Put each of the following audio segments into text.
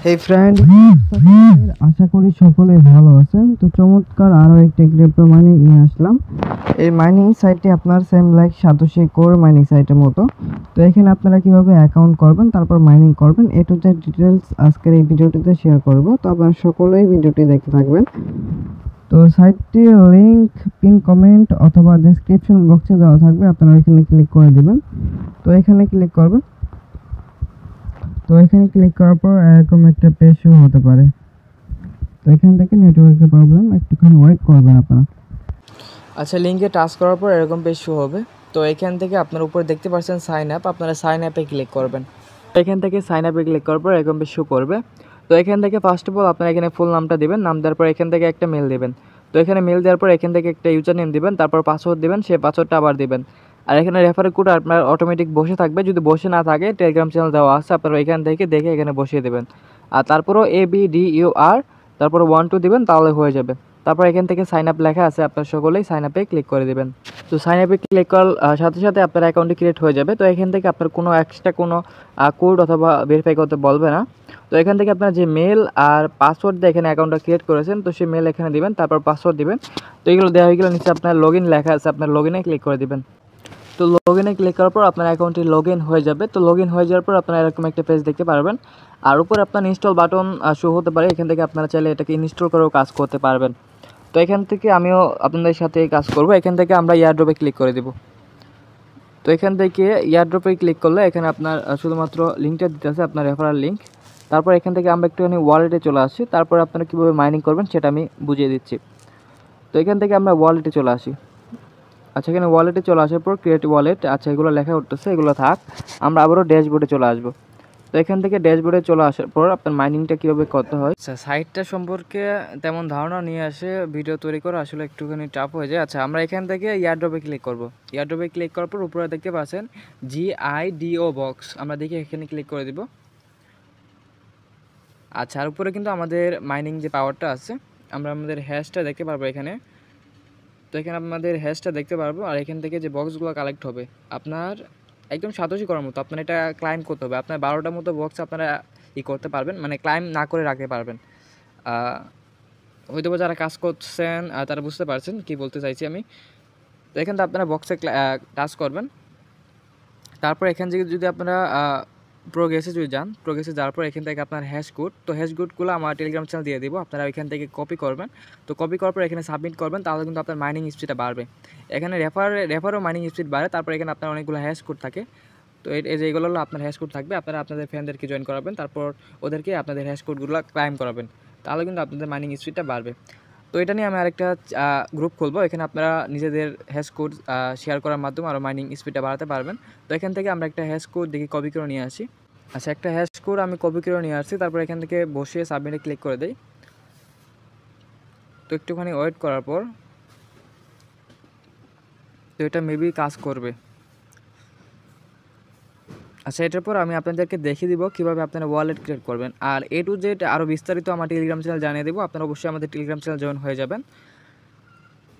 এই ফ্রেন্ড, আশা করি সকলে ভালো আছেন। তো চমৎকার আরও একটি ক্রিপ্টো মাইনিং নিয়ে আসলাম। এই মাইনিং সাইটটি আপনার same like satoshi core mining সাইটের মতো। তো এখানে আপনারা কিভাবে অ্যাকাউন্ট করবেন, তারপর মাইনিং করবেন, এ টু জেড ডিটেলস আজকের এই ভিডিওটিতে শেয়ার করব। তো আপনারা সকলেই ভিডিওটি দেখতে থাকবেন। তো সাইটটির লিংক পিন কমেন্ট অথবা ডেসক্রিপশন বক্সে দেওয়া থাকবে, আপনারা এখানে ক্লিক করে দিবেন। তো এখানে ক্লিক করবেন। তো এখানে ক্লিক করার পর এরকম একটা পেজ শো হতে পারে। তো এখান থেকে নেটওয়ার্কের প্রবলেম, একটুখানি ওয়েট করবেন আপনারা। আচ্ছা, লিঙ্কে টাচ করার পর এরকম পেজ শো হবে। তো এখান থেকে আপনার উপরে দেখতে পাচ্ছেন সাইন আপ, আপনারা সাইন আপে ক্লিক করবেন। এখান থেকে সাইন আপে ক্লিক করার পর এরকম পেজ শো করবে। তো এখান থেকে ফার্স্ট অফ অল আপনারা এখানে ফুল নামটা দিবেন, নাম দেওয়ার পর এখান থেকে একটা মেল দিবেন। তো এখানে মেল দেওয়ার পর এখান থেকে একটা ইউজার নেম দিবেন, তারপর পাসওয়ার্ড দিবেন, সেই পাসওয়ার্ডটা আবার দিবেন। আর এখানে রেফারেল কোড আপনার অটোমেটিক বসে থাকবে, যদি বসে না থাকে টেলিগ্রাম চ্যানেল দেওয়া আছে, আপনারা এখান থেকে দেখে এখানে বসিয়ে দেবেন। আর তারপরও ABDUR তারপর 1 2 দিবেন, তাহলে হয়ে যাবে। তারপর এখান থেকে সাইন আপ লেখা আছে, আপনারা সকলেই সাইন আপে ক্লিক করে দেবেন। তো সাইন আপে ক্লিক করার সাথে সাথে আপনার অ্যাকাউন্টটি ক্রিয়েট হয়ে যাবে। তো এখান থেকে আপনার কোনো এক্সট্রা কোনো কোড অথবা ভেরিফাই করতে বলবে না। তো এখান থেকে আপনার যে মেল আর পাসওয়ার্ড দিয়ে এখানে অ্যাকাউন্টটা ক্রিয়েট করেছেন, তো সেই মেল এখানে দিবেন, তারপর পাসওয়ার্ড দিবেন। তো এগুলো দেওয়া হয়ে গেলে নিচে আপনার লগ ইন লেখা আছে, আপনার লগ ইনে ক্লিক করে দিবেন। তো লগ ইনে ক্লিক করার পর আপনার অ্যাকাউন্টটি লগ ইন হয়ে যাবে। তো লগ ইন হয়ে যাওয়ার পর আপনারা এরকম একটা পেজ দেখতে পারবেন। আর উপরে আপনার ইনস্টল বাটন শো হতে পারে, এখান থেকে আপনারা চাইলে এটাকে ইনস্টল করেও কাজ করতে পারবেন। তো এখান থেকে আমিও আপনাদের সাথে কাজ করব। এখান থেকে আমরা এয়ারড্রপে ক্লিক করে দেব। তো এখান থেকে এয়ারড্রপে ক্লিক করলে এখানে আপনার শুধুমাত্র লিঙ্কটা দিতে আছে, আপনার রেফারাল লিঙ্ক। তারপর এখান থেকে আমরা একটুখানি ওয়ালেটে চলে আসি, তারপর আপনারা কীভাবে মাইনিং করবেন সেটা আমি বুঝিয়ে দিচ্ছি। তো এখান থেকে আমরা ওয়ালেটে চলে আসি। আচ্ছা, এখানে ওয়ালেটে চলে আসার পর ক্রিয়েট ওয়ালেট, আচ্ছা এগুলো লেখা উঠতেছে, এগুলো থাক। আমরা আবারও ড্যাশবোর্ডে চলে আসবো। তো এখান থেকে ড্যাশবোর্ডে চলে আসার পর আপনার মাইনিংটা কীভাবে করতে হয়, আচ্ছা সাইটটা সম্পর্কে তেমন ধারণা নিয়ে আসে ভিডিও তৈরি করা আসলে একটুখানি টাফ হয়ে যায়। আচ্ছা, আমরা এখান থেকে এয়ারড্রপে ক্লিক করব। এয়ারড্রপে ক্লিক করার পর উপরে দেখতে পাচ্ছেন GIDO বক্স, আমরা দেখি এখানে ক্লিক করে দিব। আচ্ছা, আর উপরে কিন্তু আমাদের মাইনিং যে পাওয়ারটা আছে, আমরা আমাদের হ্যাশটা দেখতে পারবো এখানে। তো এখানে আমাদের হ্যাশটা দেখতে পারবো, আর এখান থেকে যে বক্সগুলো কালেক্ট হবে আপনার একদম সাতোশি করার মতো, আপনার এটা ক্লাইম করতে হবে। আপনার 12টার মতো বক্স আপনারা করতে পারবেন, মানে ক্লাইম না করে রাখতে পারবেন। হয়তো যারা কাজ করছেন তারা বুঝতে পারছেন কি বলতে চাইছি আমি। তো এখান থেকে আপনারা বক্সে টাচ করবেন। তারপর এখান থেকে যদি আপনারা প্রোগ্রেসে যদি যান, প্রোগ্রেসে যাওয়ার পর এখান থেকে আপনার হ্যাশ কোড, তো হ্যাশ কোডগুলো আমার টেলিগ্রাম চ্যানেল দিয়ে দিব, আপনারা এখান থেকে কপি করবেন। তো কপি করার পর এখানে সাবমিট করবেন, তাহলে কিন্তু আপনার মাইনিং স্পিডটা বাড়বে। এখানে রেফারও মাইনিং স্পিড বাড়ে। তারপর এখানে আপনার অনেকগুলো হ্যাশ কোড থাকে। তো এই যে এগুলো হলো আপনার হ্যাশ কোড থাকবে, আপনারা আপনাদের ফ্রেন্ডদেরকে জয়েন করাবেন, তারপর ওদেরকে আপনাদের হ্যাশ কোডগুলো ক্লাইম করাবেন, তাহলে কিন্তু আপনাদের মাইনিং স্পিডটা বাড়বে। তো এটা নিয়ে আমি আরেকটা গ্রুপ খুলবো, এখানে আপনারা নিজেদের হ্যাশ কোড শেয়ার করার মাধ্যমে আরও মাইনিং স্পিডটা বাড়াতে পারবেন। তো এখান থেকে আমরা একটা হ্যাশ কোড দেখি কপি করে নিয়ে আসি। আচ্ছা, একটা হ্যাশ কোড আমি কপি করে নিয়ে আসছি, তারপর এখান থেকে বসিয়ে সাবমিটে ক্লিক করে দেই। তো একটুখানি ওয়েট করার পর তো এটা মেবি কাজ করবে। আচ্ছা, এটার পর আমি আপনাদেরকে দেখিয়ে দিব কীভাবে আপনারা ওয়ালেট ক্রিয়েট করবেন। আর A to Z আরও বিস্তারিত আমার টেলিগ্রাম চ্যানেল জানিয়ে দেবো, আপনারা অবশ্যই আমাদের টেলিগ্রাম চ্যানেল জয়েন হয়ে যাবেন।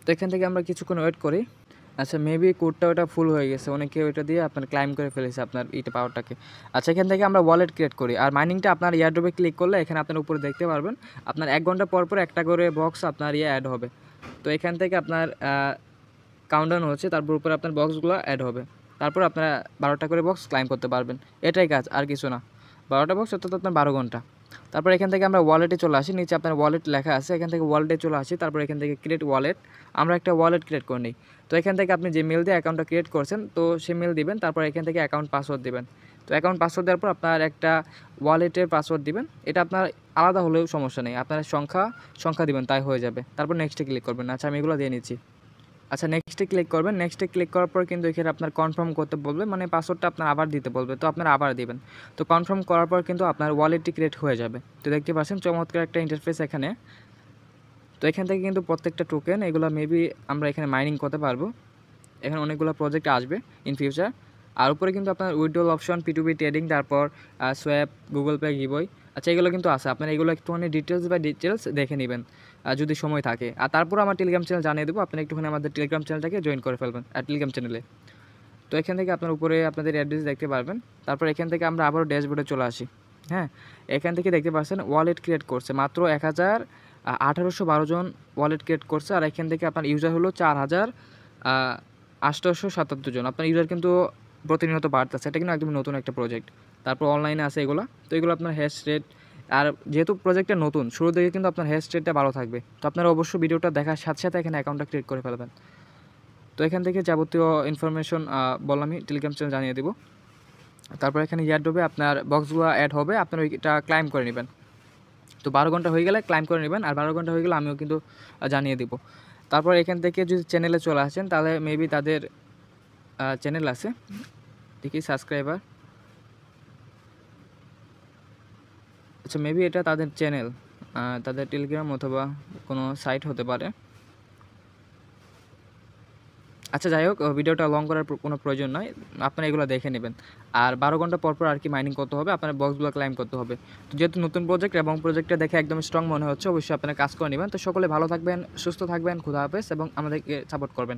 তো এখান থেকে আমরা কিছুক্ষণ ওয়েট করি। আচ্ছা, মেবি কোডটা ওটা ফুল হয়ে গেছে, অনেকে ওইটা দিয়ে আপনার ক্লাইম করে ফেলেছে আপনার পাওয়ারটাকে। আচ্ছা, এখান থেকে আমরা ওয়ালেট ক্রিয়েট করি। আর মাইনিংটা আপনার এয়ারড্রপে ক্লিক করলে এখানে আপনার উপরে দেখতে পারবেন আপনার 1 ঘন্টা পর পর একটা করে বক্স আপনার অ্যাড হবে। তো এখান থেকে আপনার কাউন্টডাউন হচ্ছে, তারপর উপরে আপনার বক্সগুলো অ্যাড হবে, তারপর আপনারা 12টা করে বক্স ক্লাইম করতে পারবেন। এটাই কাজ, আর কিছু না। 12টা বক্স অর্থাৎ আপনার 12 ঘন্টা। তারপর এখান থেকে আমরা ওয়ালেটে চলে আসি, নিচে আপনার ওয়ালেট লেখা আছে, এখান থেকে ওয়ালেটে চলে আসি। তারপর এখান থেকে ক্রিয়েট ওয়ালেট, আমরা একটা ওয়ালেট ক্রিয়েট করে নিই। তো এখান থেকে আপনি যে মেল দিয়ে অ্যাকাউন্টটা ক্রিয়েট করছেন, তো সে মেল দিবেন, তারপর এখান থেকে অ্যাকাউন্ট পাসওয়ার্ড দিবেন। তো অ্যাকাউন্ট পাসওয়ার্ড দেওয়ার পর আপনার একটা ওয়ালেটের পাসওয়ার্ড দিবেন, এটা আপনার আলাদা হলেও সমস্যা নেই, আপনার সংখ্যা দিবেন, তাই হয়ে যাবে। তারপর নেক্সটে ক্লিক করবেন। আচ্ছা, আমি এগুলো দিয়ে নিচ্ছি। আচ্ছা, নেক্সটে ক্লিক করবেন। নেক্সটে ক্লিক করার পর কিন্তু এখানে আপনার কনফার্ম করতে বলবে, মানে পাসওয়ার্ডটা আপনার আবার দিতে বলবে, তো আপনারা আবার দিবেন। তো কনফার্ম করার পর কিন্তু আপনার ওয়ালেটটি ক্রিয়েট হয়ে যাবে। তো দেখতে পাচ্ছেন চমৎকার একটা ইন্টারফেস এখানে। তো এখান থেকে কিন্তু প্রত্যেকটা টোকেন এগুলো মেবি আমরা এখানে মাইনিং করতে পারবো। এখানে অনেকগুলো প্রজেক্ট আসবে ইন ফিউচার। আর উপরে কিন্তু আপনার উইথড্রল অপশন, P2P ট্রেডিং, তারপর সোয়াপ, গুগল পে, গিভওয়ে, আচ্ছা এগুলো কিন্তু আছে। আপনারা এগুলো একটুখানি ডিটেলস দেখে নেবেন যদি সময় থাকে। আর তারপর আমার টেলিগ্রাম চ্যানেল জানিয়ে দেবো, আপনারা একটুখানি আমাদের টেলিগ্রাম চ্যানেলটাকে জয়েন করে ফেলবেন টেলিগ্রাম চ্যানেলে। তো এখান থেকে আপনার উপরে আপনাদের অ্যাড্রেস দেখতে পারবেন। তারপর এখান থেকে আমরা আবারও ড্যাশবোর্ডে চলে আসি। হ্যাঁ, এখান থেকে দেখতে পাচ্ছেন ওয়ালেট ক্রিয়েট করছে মাত্র 1812 জন ওয়ালেট ক্রিয়েট করছে। আর এখান থেকে আপনার ইউজার হলো 4877 জন। আপনার ইউজার কিন্তু প্রতিনিয়ত বাড়তেছে। এটা কিন্তু একদম নতুন একটা প্রজেক্ট। তারপর অনলাইনে আছে এগুলো। তো এগুলো আপনার হ্যাশ রেট, আর যেহেতু প্রজেক্টটা নতুন, শুরু থেকে কিন্তু আপনার হ্যাশ রেটটা ভালো থাকবে। তো আপনারা অবশ্যই ভিডিওটা দেখার সাথে সাথে এখানে অ্যাকাউন্টটা ক্রিয়েট করে ফেলবেন। তো এখান থেকে যাবতীয় ইনফরমেশন বললামই, টেলিগ্রাম চ্যানেল জানিয়ে দিব। তারপর এখানে এয়ারড্রপে আপনার বক্সগুলো অ্যাড হবে, আপনার ওইটা ক্লাইম করে নেবেন। তো 12 ঘন্টা হয়ে গেলে ক্লাইম করে নেবেন, আর 12 ঘন্টা হয়ে গেলে আমিও কিন্তু জানিয়ে দিব। তারপর এখান থেকে যদি চ্যানেলে চলে আসেন, তাহলে মেবি তাদের চ্যানেল আছে, দেখি সাবস্ক্রাইবার, আচ্ছা মেবি এটা তাদের চ্যানেল, তাদের টেলিগ্রাম অথবা কোনো সাইট হতে পারে। আচ্ছা যাই হোক, ভিডিওটা লং করার কোনো প্রয়োজন নয়, আপনারা এগুলো দেখে নেবেন। আর 12 ঘন্টা পর পর আর কি মাইনিং করতে হবে, আপনার বক্সগুলো ক্লাইম করতে হবে। তো যেহেতু নতুন প্রজেক্ট এবং প্রজেক্টটা দেখে একদম স্ট্রং মনে হচ্ছে, অবশ্যই আপনারা কাজ করে নেবেন। তো সকলে ভালো থাকবেন, সুস্থ থাকবেন, খুদা হাফেজ, এবং আমাদেরকে সাপোর্ট করবেন।